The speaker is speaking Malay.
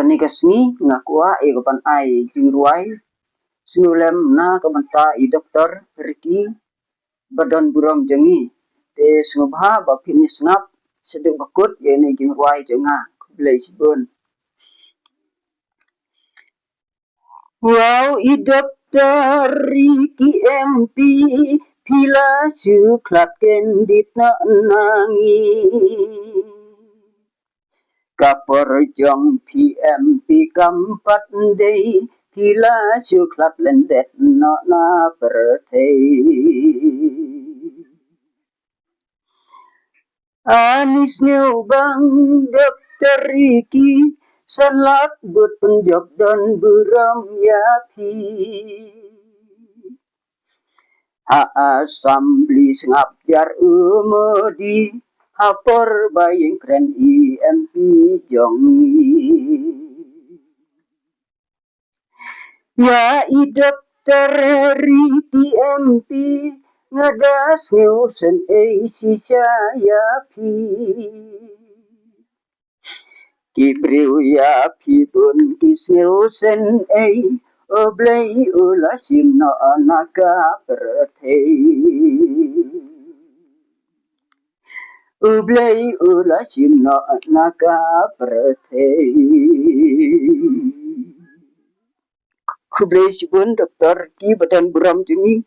ni kasni ngakua kapan ai jingruai sunulem na kamanta I doktor Ricky badan buram jangi te sungabha bapin snap sedek bakut ni jingruai janga blai sibun wow I doktor Ricky MP pila suklat kendit na nangi kapor jong PMP kampat day pila suklat lendet no na pertei anis bang Dokter Ricky salat buat penjab dan buram yapi ha asambli sengabjar umodi hapor bayang keren IMP jongi ya I Dokter Ricky MP ngadas ngusen si yapi kibriu yapi bun kisngusen oblay ulasim no anaka pertei oblay ulasim no anaka pertei kublay sibun doktor di badan buram jengi